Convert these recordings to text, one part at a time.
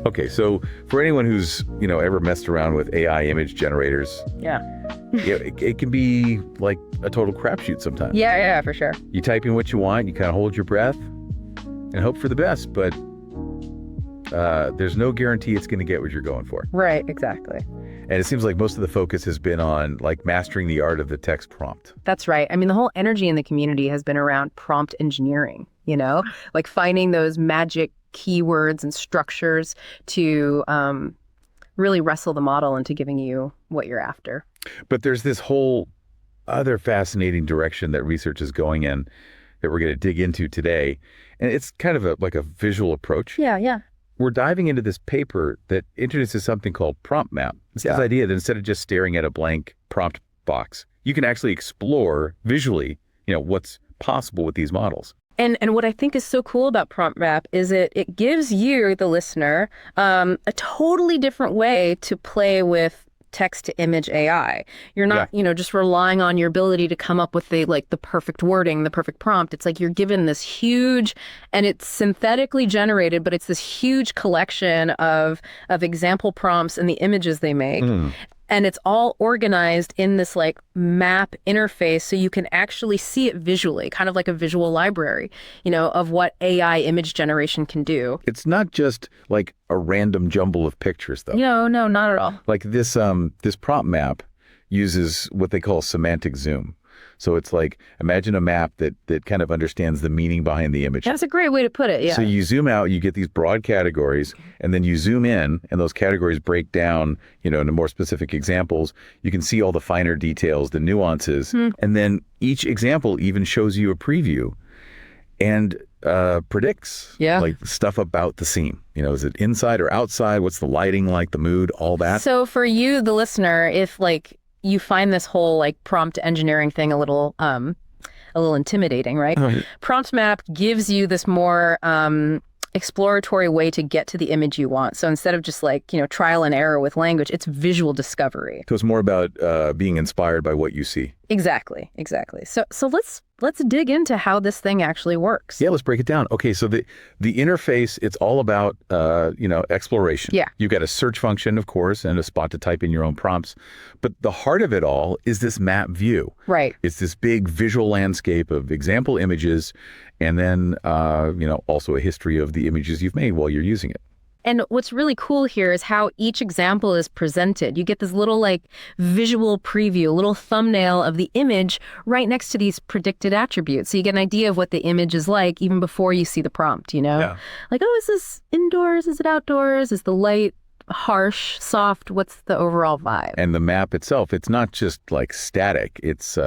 Okay, so for anyone who's, ever messed around with AI image generators, Yeah. it can be like a total crapshoot sometimes. Yeah, for sure. You type in what you want, you kind of hold your breath and hope for the best, but there's no guarantee it's going to get what you're going for. Right, exactly. And it seems like most of the focus has been on like mastering the art of the text prompt. That's right. I mean, the whole energy in the community has been around prompt engineering, like finding those magic keywords and structures to really wrestle the model into giving you what you're after. But there's this whole other fascinating direction that research is going in that we're going to dig into today. And it's kind of like a visual approach. Yeah. We're diving into this paper that introduces something called PromptMap. It's this idea that instead of just staring at a blank prompt box, you can actually explore visually, what's possible with these models. And what I think is so cool about PromptMap is it gives you, the listener, a totally different way to play with text-to-image AI. You're not, just relying on your ability to come up with the perfect wording, the perfect prompt. It's like you're given this huge, and it's synthetically generated, but it's this huge collection of example prompts and the images they make. And it's all organized in this map interface so you can actually see it visually, kind of like a visual library, of what AI image generation can do. It's not just like a random jumble of pictures, though. No, not at all. Like this prompt map uses what they call semantic zoom. So it's like, imagine a map that kind of understands the meaning behind the image. That's a great way to put it, yeah. So you zoom out, you get these broad categories, and then you zoom in, and those categories break down, into more specific examples. You can see all the finer details, the nuances, and then each example even shows you a preview and predicts stuff about the scene. Is it inside or outside? What's the lighting like, the mood, all that? So for you, the listener, if you find this whole prompt engineering thing a little intimidating, right? PromptMap gives you this more exploratory way to get to the image you want. So instead of just trial and error with language, it's visual discovery. So it's more about being inspired by what you see. Exactly. So let's dig into how this thing actually works. Yeah, let's break it down. Okay, so the interface, it's all about exploration. Yeah. You've got a search function, of course, and a spot to type in your own prompts. But the heart of it all is this map view. Right. It's this big visual landscape of example images, and then also a history of the images you've made while you're using it. And what's really cool here is how each example is presented. You get this little visual preview, a little thumbnail of the image right next to these predicted attributes. So you get an idea of what the image is like even before you see the prompt, Yeah. Is this indoors? Is it outdoors? Is the light harsh, soft? What's the overall vibe? And the map itself, it's not just static, it's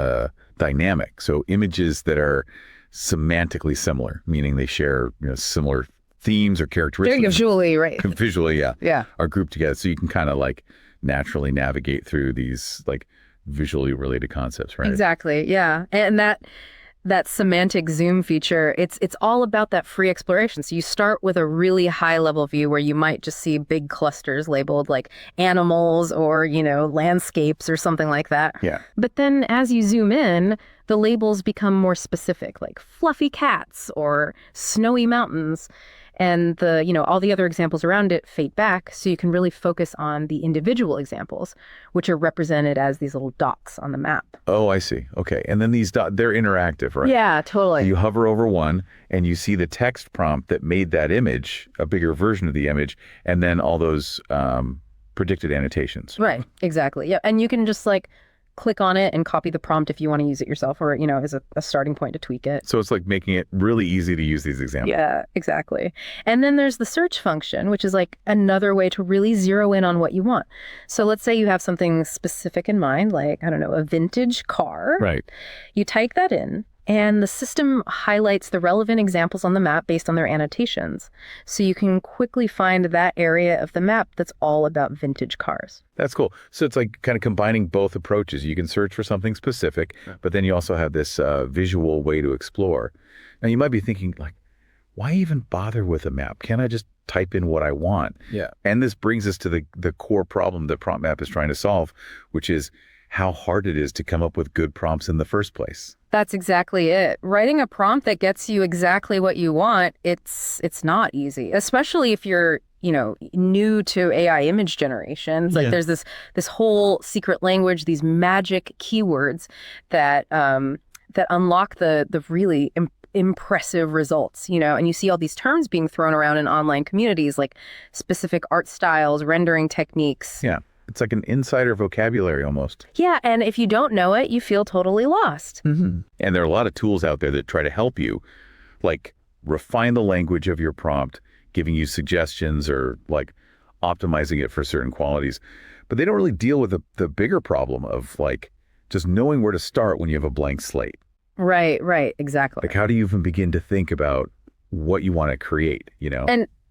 dynamic. So images that are semantically similar, meaning they share similar themes or characteristics. They're visually, right. Visually, yeah. Yeah. Are grouped together. So you can kind of naturally navigate through these visually related concepts, right? Exactly. Yeah. And that semantic zoom feature, it's all about that free exploration. So you start with a really high level view where you might just see big clusters labeled like animals or, landscapes or something like that. Yeah. But then as you zoom in, the labels become more specific, like fluffy cats or snowy mountains. And all the other examples around it fade back, so you can really focus on the individual examples, which are represented as these little dots on the map. Oh, I see. Okay. And then these dots, they're interactive, right? Yeah, totally. So you hover over one and you see the text prompt that made that image, a bigger version of the image, and then all those predicted annotations. Right, exactly. Yeah, and you can just click on it and copy the prompt if you want to use it yourself, or, as a starting point to tweak it. So it's making it really easy to use these examples. Yeah, exactly. And then there's the search function, which is another way to really zero in on what you want. So let's say you have something specific in mind, a vintage car. Right. You type that in, and the system highlights the relevant examples on the map based on their annotations. So you can quickly find that area of the map that's all about vintage cars. That's cool. So it's kind of combining both approaches. You can search for something specific, but then you also have this visual way to explore. Now you might be thinking why even bother with a map? Can't I just type in what I want? Yeah. And this brings us to the core problem that PromptMap is trying to solve, which is how hard it is to come up with good prompts in the first place. That's exactly it. Writing a prompt that gets you exactly what you want, it's not easy, especially if you're, new to AI image generation. It's like there's this whole secret language, these magic keywords that that unlock the really impressive results, and you see all these terms being thrown around in online communities, like specific art styles, rendering techniques. Yeah. It's like an insider vocabulary almost. Yeah, and if you don't know it, you feel totally lost. Mm-hmm. And there are a lot of tools out there that try to help you, like refine the language of your prompt, giving you suggestions or like optimizing it for certain qualities. But they don't really deal with the bigger problem of like just knowing where to start when you have a blank slate. Right, exactly. Like how do you even begin to think about what you want to create,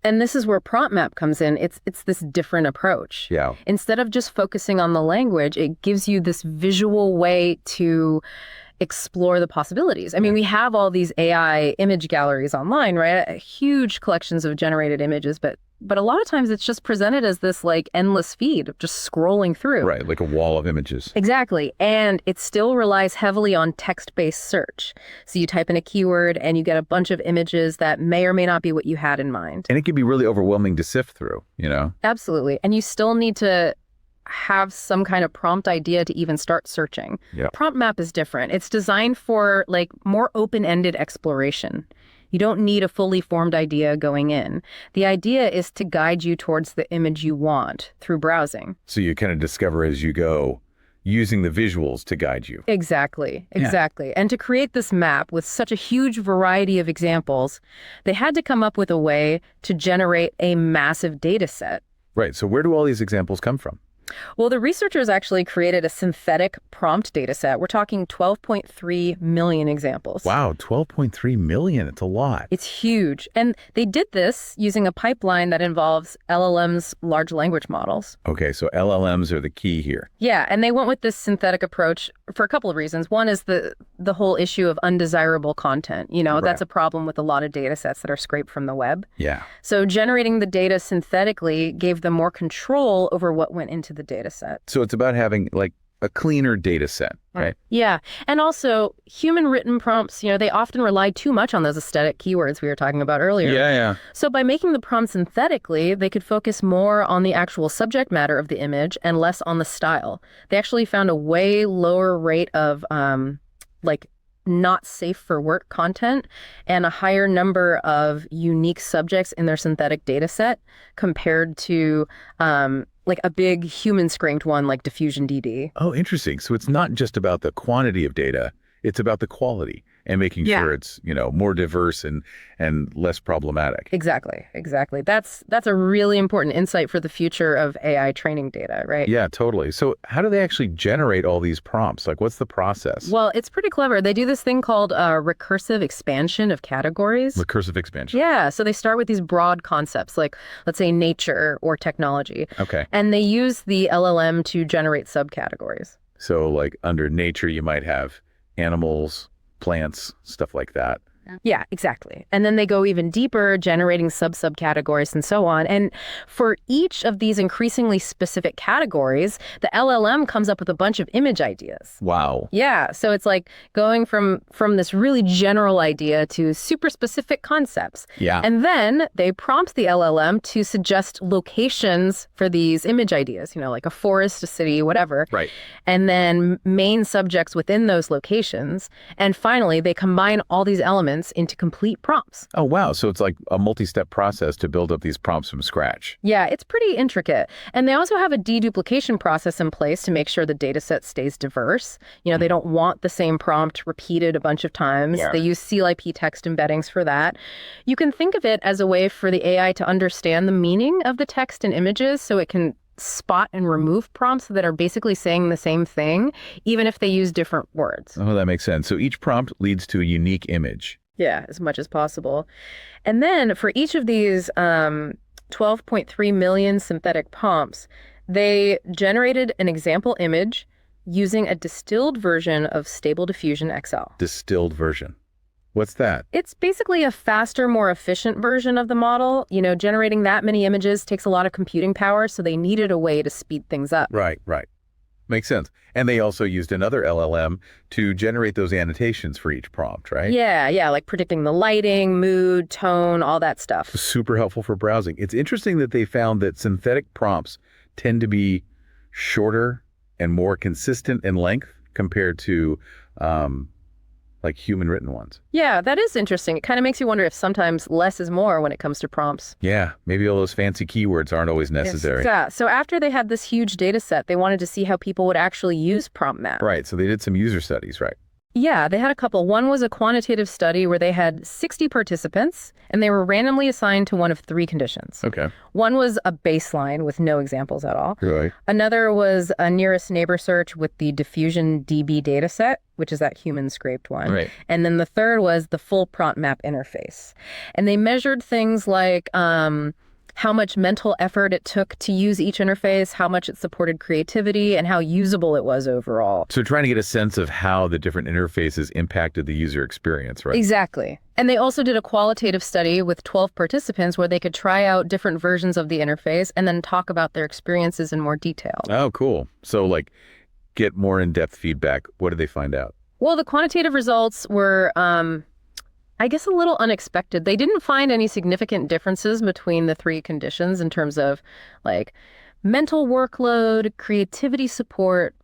And this is where PromptMap comes in. It's this different approach. Yeah. Instead of just focusing on the language, it gives you this visual way to explore the possibilities. I mean, we have all these AI image galleries online, right? Huge collections of generated images, but a lot of times it's just presented as this like endless feed of just scrolling through. Right, like a wall of images. Exactly. And it still relies heavily on text-based search. So you type in a keyword and you get a bunch of images that may or may not be what you had in mind. And it can be really overwhelming to sift through, Absolutely. And you still need to have some kind of prompt idea to even start searching. Yeah. PromptMap is different. It's designed for like more open-ended exploration. You don't need a fully formed idea going in. The idea is to guide you towards the image you want through browsing. So you kind of discover as you go, using the visuals to guide you. Exactly. And to create this map with such a huge variety of examples, they had to come up with a way to generate a massive data set. Right. So where do all these examples come from? Well, the researchers actually created a synthetic prompt data set. We're talking 12.3 million examples. Wow, 12.3 million. It's a lot. It's huge. And they did this using a pipeline that involves LLMs, large language models. Okay, so LLMs are the key here. Yeah, and they went with this synthetic approach for a couple of reasons. One is the whole issue of undesirable content. Right. That's a problem with a lot of data sets that are scraped from the web. Yeah. So generating the data synthetically gave them more control over what went into the data set. So it's about having like a cleaner data set, right? Yeah. And also human written prompts, they often rely too much on those aesthetic keywords we were talking about earlier. Yeah. So by making the prompt synthetically, they could focus more on the actual subject matter of the image and less on the style. They actually found a way lower rate of not safe for work content and a higher number of unique subjects in their synthetic data set compared to like a big human scraped one like DiffusionDB. Oh, interesting. So it's not just about the quantity of data, it's about the quality and making sure it's, more diverse and less problematic. Exactly. That's a really important insight for the future of AI training data, right? Yeah, totally. So how do they actually generate all these prompts? Like, what's the process? Well, it's pretty clever. They do this thing called recursive expansion of categories. Recursive expansion. Yeah. So they start with these broad concepts like, let's say, nature or technology. Okay. And they use the LLM to generate subcategories. So like under nature, you might have animals, plants, stuff like that. Yeah, exactly. And then they go even deeper, generating subcategories and so on. And for each of these increasingly specific categories, the LLM comes up with a bunch of image ideas. Wow. Yeah. So it's like going from this really general idea to super specific concepts. Yeah. And then they prompt the LLM to suggest locations for these image ideas, like a forest, a city, whatever. Right. And then main subjects within those locations. And finally, they combine all these elements into complete prompts. Oh, wow. So it's like a multi-step process to build up these prompts from scratch. Yeah, it's pretty intricate. And they also have a deduplication process in place to make sure the data set stays diverse. They don't want the same prompt repeated a bunch of times. Yeah. They use CLIP text embeddings for that. You can think of it as a way for the AI to understand the meaning of the text and images so it can spot and remove prompts that are basically saying the same thing, even if they use different words. Oh, that makes sense. So each prompt leads to a unique image. Yeah, as much as possible. And then for each of these 12.3 million synthetic prompts, they generated an example image using a distilled version of Stable Diffusion XL. Distilled version. What's that? It's basically a faster, more efficient version of the model. Generating that many images takes a lot of computing power, so they needed a way to speed things up. Right. Makes sense. And they also used another LLM to generate those annotations for each prompt, right? Yeah, like predicting the lighting, mood, tone, all that stuff. Super helpful for browsing. It's interesting that they found that synthetic prompts tend to be shorter and more consistent in length compared to like human written ones. Yeah, that is interesting. It kind of makes you wonder if sometimes less is more when it comes to prompts. Yeah, maybe all those fancy keywords aren't always necessary. Yes. Yeah, so after they had this huge data set, they wanted to see how people would actually use PromptMap. Right, so they did some user studies, right? Yeah, they had a couple. One was a quantitative study where they had 60 participants, and they were randomly assigned to one of 3 conditions. Okay. One was a baseline with no examples at all. Right. Another was a nearest neighbor search with the DiffusionDB dataset, which is that human scraped one. Right. And then the third was the full PromptMap interface. And they measured things like how much mental effort it took to use each interface, how much it supported creativity, and how usable it was overall. So trying to get a sense of how the different interfaces impacted the user experience, right? Exactly. And they also did a qualitative study with 12 participants where they could try out different versions of the interface and then talk about their experiences in more detail. Oh, cool. So like get more in-depth feedback. What did they find out? Well, the quantitative results were I guess a little unexpected. They didn't find any significant differences between the 3 conditions in terms of like mental workload, creativity support,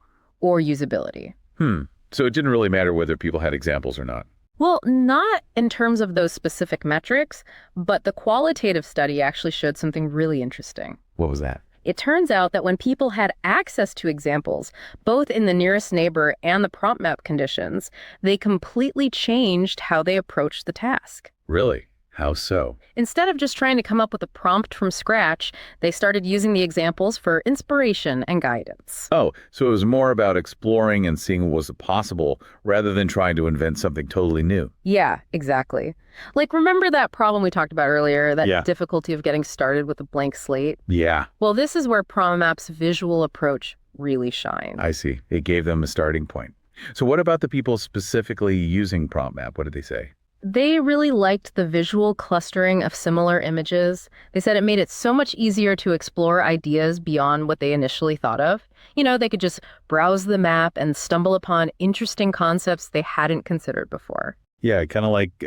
or usability. So it didn't really matter whether people had examples or not. Well, not in terms of those specific metrics, but the qualitative study actually showed something really interesting. What was that? It turns out that when people had access to examples, both in the nearest neighbor and the PromptMap conditions, they completely changed how they approached the task. Really? How so? Instead of just trying to come up with a prompt from scratch, they started using the examples for inspiration and guidance. Oh, so it was more about exploring and seeing what was possible rather than trying to invent something totally new. Yeah, exactly. Like, remember that problem we talked about earlier, that difficulty of getting started with a blank slate? Yeah. Well, this is where PromptMap's visual approach really shines. I see. It gave them a starting point. So what about the people specifically using PromptMap? What did they say? They really liked the visual clustering of similar images. They said it made it so much easier to explore ideas beyond what they initially thought of. You know, they could just browse the map and stumble upon interesting concepts they hadn't considered before. Yeah, kind of like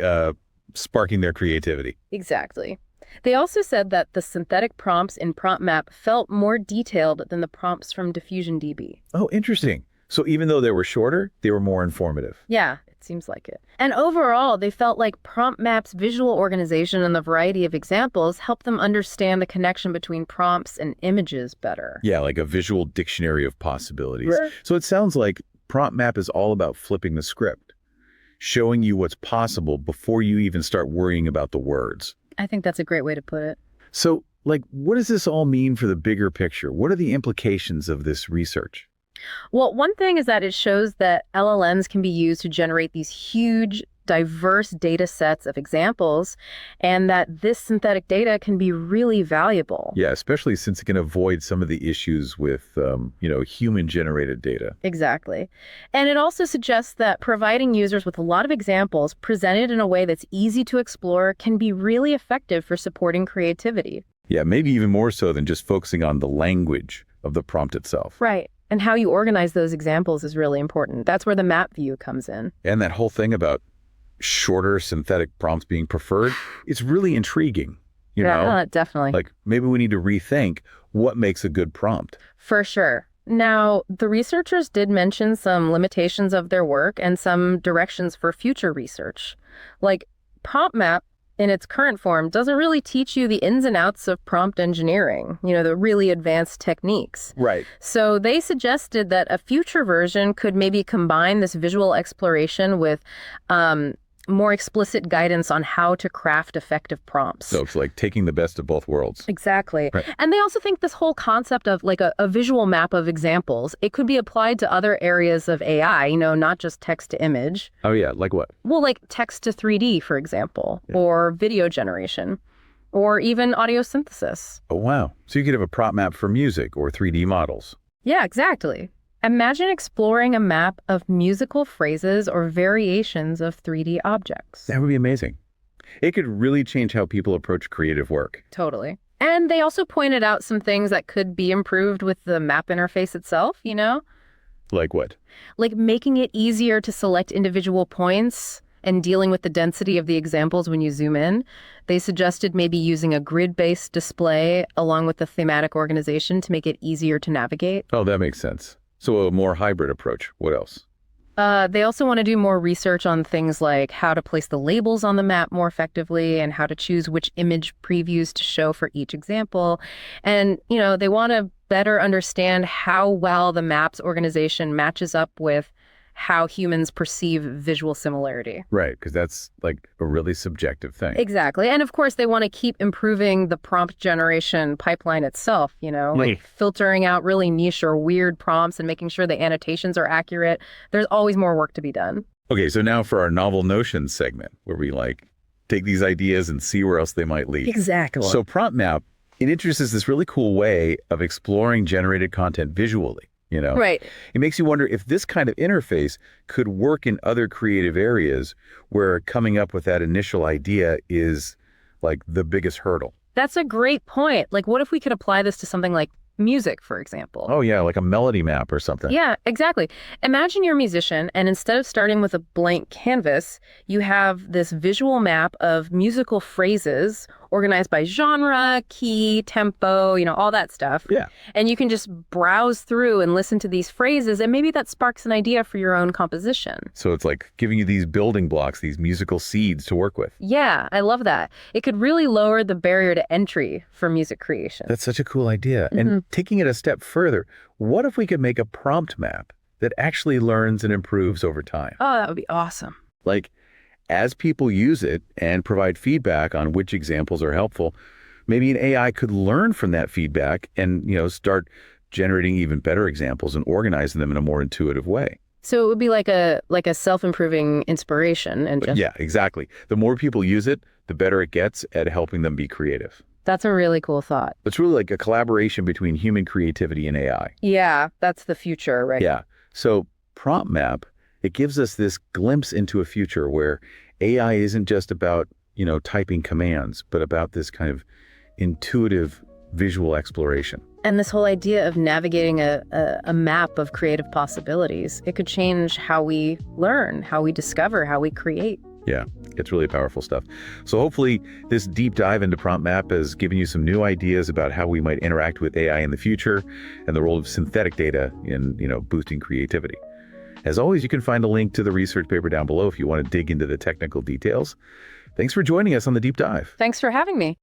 sparking their creativity. Exactly. They also said that the synthetic prompts in PromptMap felt more detailed than the prompts from DiffusionDB. Oh, interesting. So even though they were shorter, they were more informative. Yeah, it seems like it. And overall, they felt like PromptMap's visual organization and the variety of examples helped them understand the connection between prompts and images better. Yeah, like a visual dictionary of possibilities. Right. So it sounds like PromptMap is all about flipping the script, showing you what's possible before you even start worrying about the words. I think that's a great way to put it. So, like, what does this all mean for the bigger picture? What are the implications of this research? Well, one thing is that it shows that LLMs can be used to generate these huge, diverse data sets of examples, and that this synthetic data can be really valuable. Yeah, especially since it can avoid some of the issues with, human-generated data. Exactly. And it also suggests that providing users with a lot of examples presented in a way that's easy to explore can be really effective for supporting creativity. Yeah, maybe even more so than just focusing on the language of the prompt itself. Right. And how you organize those examples is really important. That's where the map view comes in. And that whole thing about shorter synthetic prompts being preferred, it's really intriguing, you know? Definitely. Like, maybe we need to rethink what makes a good prompt. For sure. Now, the researchers did mention some limitations of their work and some directions for future research. Like, PromptMap in its current form doesn't really teach you the ins and outs of prompt engineering, the really advanced techniques. Right. So they suggested that a future version could maybe combine this visual exploration with more explicit guidance on how to craft effective prompts. So it's like taking the best of both worlds. Exactly. Right. And they also think this whole concept of like a visual map of examples, it could be applied to other areas of AI, not just text to image. Oh, yeah. Like what? Well, like text to 3D, for example, or video generation, or even audio synthesis. Oh, wow. So you could have a prompt map for music or 3D models. Yeah, exactly. Imagine exploring a map of musical phrases or variations of 3D objects. That would be amazing. It could really change how people approach creative work. Totally. And they also pointed out some things that could be improved with the map interface itself, Like what? Like making it easier to select individual points and dealing with the density of the examples when you zoom in. They suggested maybe using a grid-based display along with the thematic organization to make it easier to navigate. Oh, that makes sense. So a more hybrid approach. What else? They also want to do more research on things like how to place the labels on the map more effectively and how to choose which image previews to show for each example. And, they want to better understand how well the map's organization matches up with how humans perceive visual similarity. Right, because that's like a really subjective thing. Exactly. And of course, they want to keep improving the prompt generation pipeline itself, like filtering out really niche or weird prompts and making sure the annotations are accurate. There's always more work to be done. Okay, so now for our novel notions segment, where we take these ideas and see where else they might lead. Exactly. So PromptMap, it introduces this really cool way of exploring generated content visually. Right. It makes you wonder if this kind of interface could work in other creative areas where coming up with that initial idea is like the biggest hurdle. That's a great point. Like, what if we could apply this to something like music, for example? Oh, yeah, like a melody map or something. Yeah, exactly. Imagine you're a musician, and instead of starting with a blank canvas, you have this visual map of musical phrases organized by genre, key, tempo, all that stuff. Yeah. And you can just browse through and listen to these phrases, and maybe that sparks an idea for your own composition. So it's like giving you these building blocks, these musical seeds to work with. Yeah, I love that. It could really lower the barrier to entry for music creation. That's such a cool idea. And taking it a step further, what if we could make a prompt map that actually learns and improves over time? Oh, that would be awesome. Like, as people use it and provide feedback on which examples are helpful, maybe an AI could learn from that feedback and, start generating even better examples and organizing them in a more intuitive way. So it would be like a self-improving inspiration and just... Yeah, exactly. The more people use it, the better it gets at helping them be creative. That's a really cool thought. It's really like a collaboration between human creativity and AI. Yeah, that's the future, right? Yeah. So PromptMap, it gives us this glimpse into a future where AI isn't just about, typing commands, but about this kind of intuitive visual exploration. And this whole idea of navigating a map of creative possibilities, it could change how we learn, how we discover, how we create. Yeah, it's really powerful stuff. So hopefully this deep dive into PromptMap has given you some new ideas about how we might interact with AI in the future and the role of synthetic data in, boosting creativity. As always, you can find a link to the research paper down below if you want to dig into the technical details. Thanks for joining us on the deep dive. Thanks for having me.